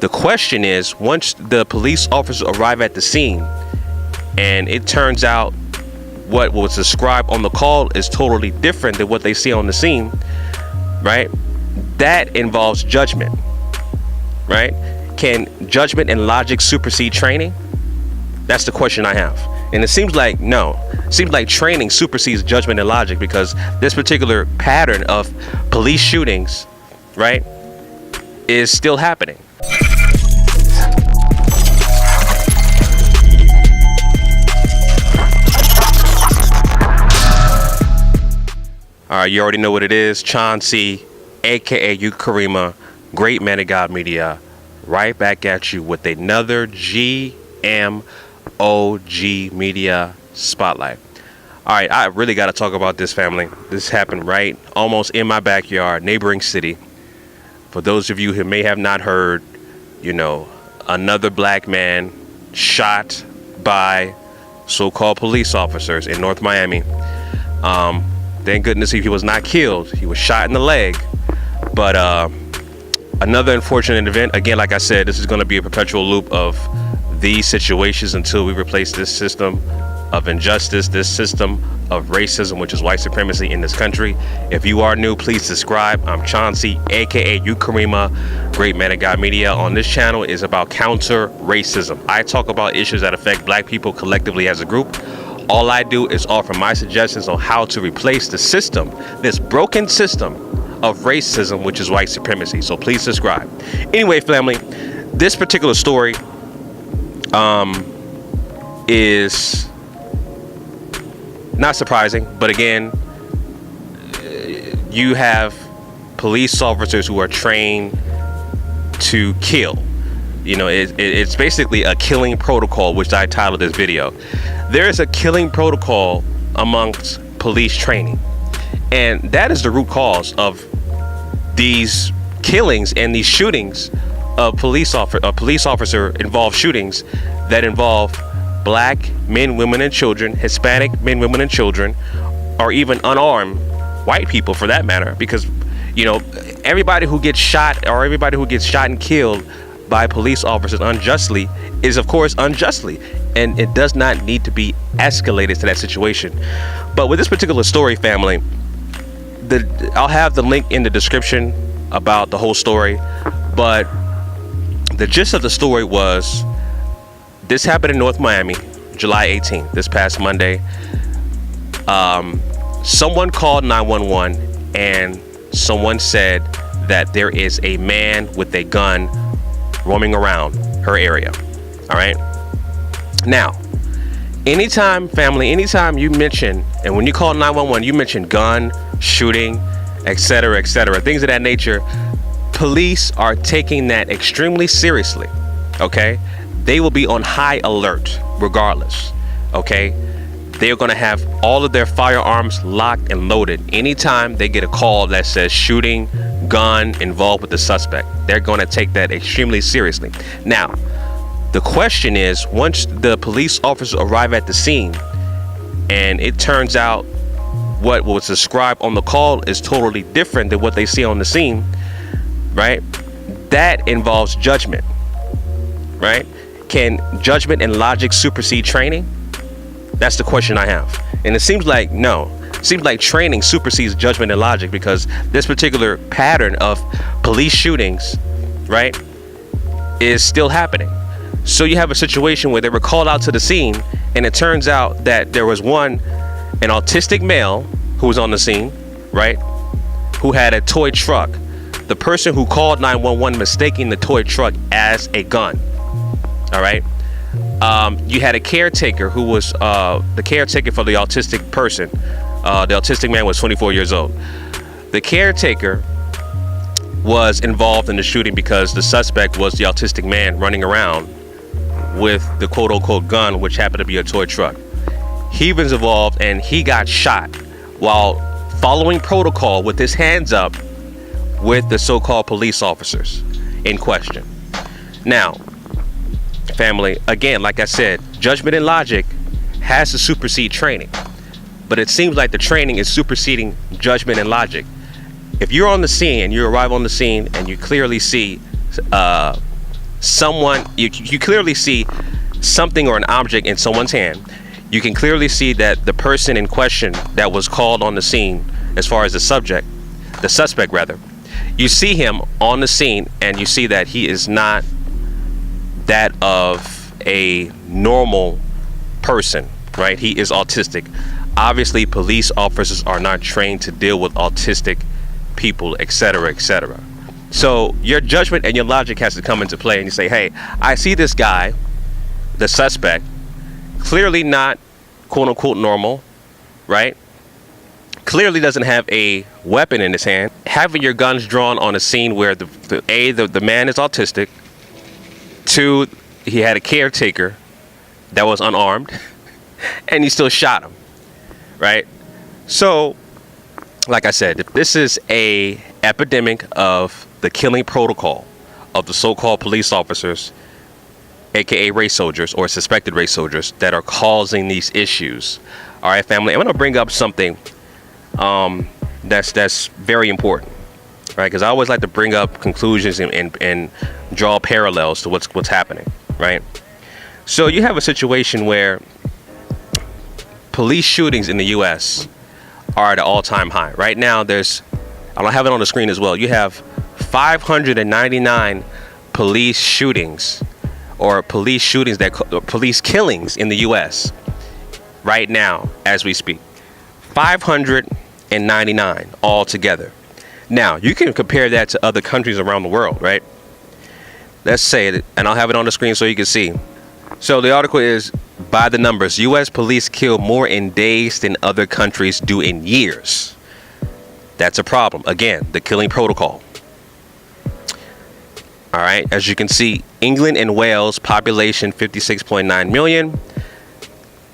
The question is, once the police officers arrive at the scene and it turns out what was described on the call is totally different than what they see on the scene, right? That involves judgment, right? Can judgment and logic supersede training? That's the question I have. And it seems like no. It seems like training supersedes judgment and logic, because this particular pattern of police shootings, right, is still happening. All right, you already know what it is. Chauncey, aka Ukarema, Great Man of God Media, right back at you with another GMOGMedia Spotlight. All right, I really got to talk about this, family. This happened right almost in my backyard, neighboring city. For those of you who may have not heard, you know, another black man shot by so-called police officers in North Miami. Thank goodness he was not killed. He was shot in the leg. But another unfortunate event. Again, like I said, this is going to be a perpetual loop of these situations until we replace this system of injustice, this system of racism, which is white supremacy in this country. If you are new, please subscribe. I'm Chauncey, aka Ukarema, Great Man of God Media. On this channel is about counter racism. I talk about issues that affect black people collectively as a group. All I do is offer my suggestions on how to replace the system, this broken system of racism, which is white supremacy. So please subscribe. Anyway, family, this particular story is not surprising, but again, you have police officers who are trained to kill. You know, it's basically a killing protocol, which I titled this video. There is a killing protocol amongst police training, and that is the root cause of these killings and these shootings of police officer involved shootings that involve black men, women, and children, Hispanic men, women, and children, or even unarmed white people for that matter, because, you know, everybody who gets shot or everybody who gets shot and killed by police officers unjustly is of course unjustly, and it does not need to be escalated to that situation. But with this particular story, family, I'll have the link in the description about the whole story, but the gist of the story was this happened in North Miami, July 18th, this past Monday. Someone called 911 and someone said that there is a man with a gun roaming around her area. All right. Now, anytime, family, anytime you mention, and when you call 911, you mention gun, shooting, etc., things of that nature, police are taking that extremely seriously. Okay. They will be on high alert regardless. Okay. They're going to have all of their firearms locked and loaded anytime they get a call that says shooting, gun involved with the suspect. They're going to take that extremely seriously. Now, the question is, once the police officers arrive at the scene and it turns out what was described on the call is totally different than what they see on the scene, right? That involves judgment, right? Can judgment and logic supersede training? That's the question I have. And it seems like no. It seems like training supersedes judgment and logic, because this particular pattern of police shootings, right, is still happening. So you have a situation where they were called out to the scene, and it turns out that there was an autistic male who was on the scene, right, who had a toy truck. The person who called 911 mistaking the toy truck as a gun. All right. You had a caretaker who was the caretaker for the autistic person. The autistic man was 24 years old. The caretaker was involved in the shooting because the suspect was the autistic man running around with the quote-unquote gun, which happened to be a toy truck. He was involved and he got shot while following protocol with his hands up with the so-called police officers in question. Now, family, again, like I said, judgment and logic has to supersede training, but it seems like the training is superseding judgment and logic. If you're on the scene and you arrive on the scene and you clearly see someone, you clearly see something or an object in someone's hand. You can clearly see that the person in question that was called on the scene, as far as the suspect rather, you see him on the scene and you see that he is not that of a normal person, right? He is autistic. Obviously, police officers are not trained to deal with autistic people, etc., etc. So your judgment and your logic has to come into play, and you say, hey, I see this guy, the suspect, clearly not quote unquote normal, right? Clearly doesn't have a weapon in his hand. Having your guns drawn on a scene where the man is autistic, 2, he had a caretaker that was unarmed, and he still shot him, right? So, like I said, this is a epidemic of the killing protocol of the so-called police officers, aka race soldiers or suspected race soldiers, that are causing these issues. All right, family, I'm going to bring up something that's very important, right? Because I always like to bring up conclusions and draw parallels to what's happening, right? So you have a situation where police shootings in the U.S. are at an all-time high. Right now, I don't have it on the screen as well. You have 599 police shootings, or police killings in the U.S. right now as we speak. 599 altogether. Now, you can compare that to other countries around the world, right? Let's say it, and I'll have it on the screen so you can see. So the article is, by the numbers, U.S. police kill more in days than other countries do in years. That's a problem. Again, the killing protocol. All right, as you can see, England and Wales, population 56.9 million.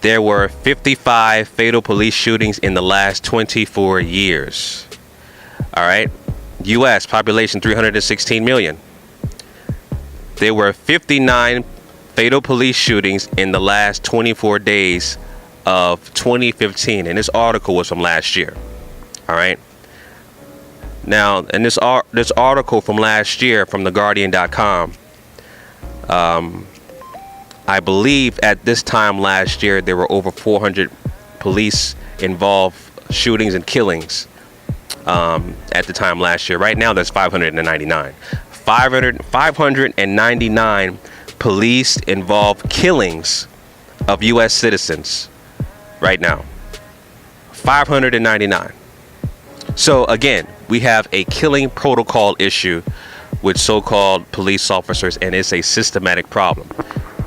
There were 55 fatal police shootings in the last 24 years. All right, U.S. population 316 million. There were 59 fatal police shootings in the last 24 days of 2015, and this article was from last year. All right. Now, in this article from last year from theguardian.com, I believe at this time last year there were over 400 police involved shootings and killings at the time last year. Right now there's 599. 599 police involved killings of U.S. citizens right now. 599. So again, we have a killing protocol issue with so-called police officers, and it's a systematic problem.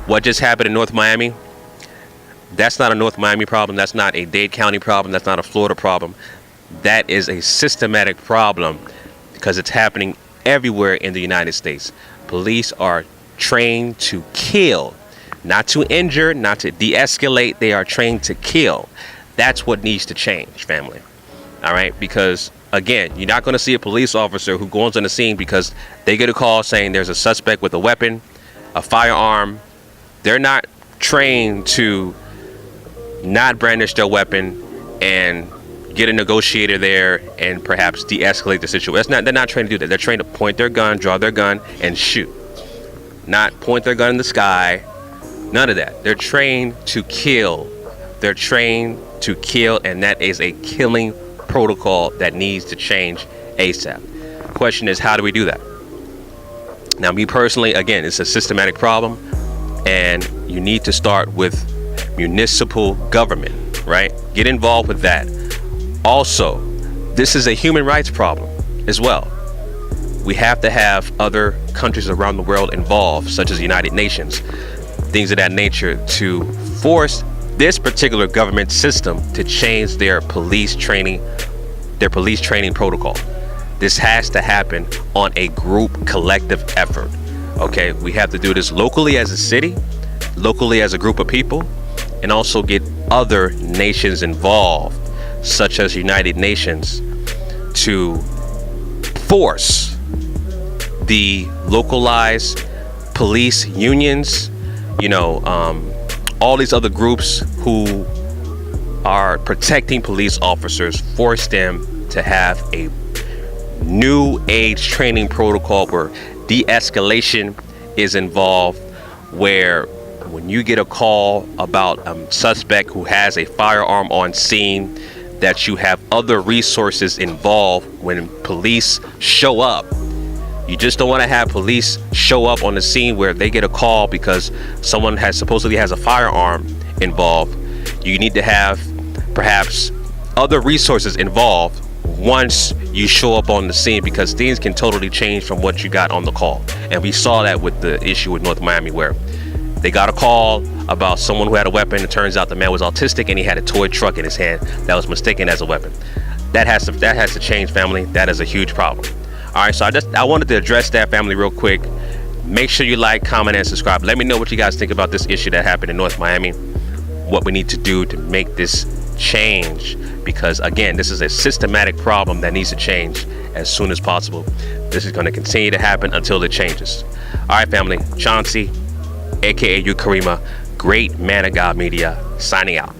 What just happened in North Miami? That's not a North Miami problem. That's not a Dade County problem. That's not a Florida problem. That is a systematic problem because it's happening everywhere in the United States. Police are trained to kill, not to injure, not to de-escalate. They are trained to kill. That's what needs to change, family. All right, because again, you're not going to see a police officer who goes on the scene because they get a call saying there's a suspect with a weapon, a firearm. They're not trained to not brandish their weapon and get a negotiator there and perhaps de-escalate the situation. They're not trained to do that. They're trained to point their gun, draw their gun, and shoot. Not point their gun in the sky. None of that. They're trained to kill. They're trained to kill, and that is a killing protocol that needs to change ASAP. Question is, how do we do that? Now, me personally, again, it's a systematic problem, and you need to start with municipal government, right? Get involved with that. Also, this is a human rights problem as well. We have to have other countries around the world involved, such as the United Nations, things of that nature, to force this particular government system to change their police training protocol. This has to happen on a group collective effort. Okay, we have to do this locally as a city, locally as a group of people, and also get other nations involved, such as United Nations, to force the localized police unions, all these other groups who are protecting police officers, force them to have a new age training protocol where de-escalation is involved, where when you get a call about a suspect who has a firearm on scene, that you have other resources involved when police show up. You just don't want to have police show up on the scene where they get a call because someone supposedly has a firearm involved. You need to have perhaps other resources involved once you show up on the scene, because things can totally change from what you got on the call. And we saw that with the issue with North Miami, where they got a call about someone who had a weapon. It turns out the man was autistic and he had a toy truck in his hand that was mistaken as a weapon. That has to change, family. That is a huge problem. All right, so I wanted to address that, family, real quick. Make sure you like, comment, and subscribe. Let me know what you guys think about this issue that happened in North Miami, what we need to do to make this change, because again, this is a systematic problem that needs to change as soon as possible. This is going to continue to happen until it changes. All right, family, Chauncey, aka Ukarema, Great Man of God Media, signing out.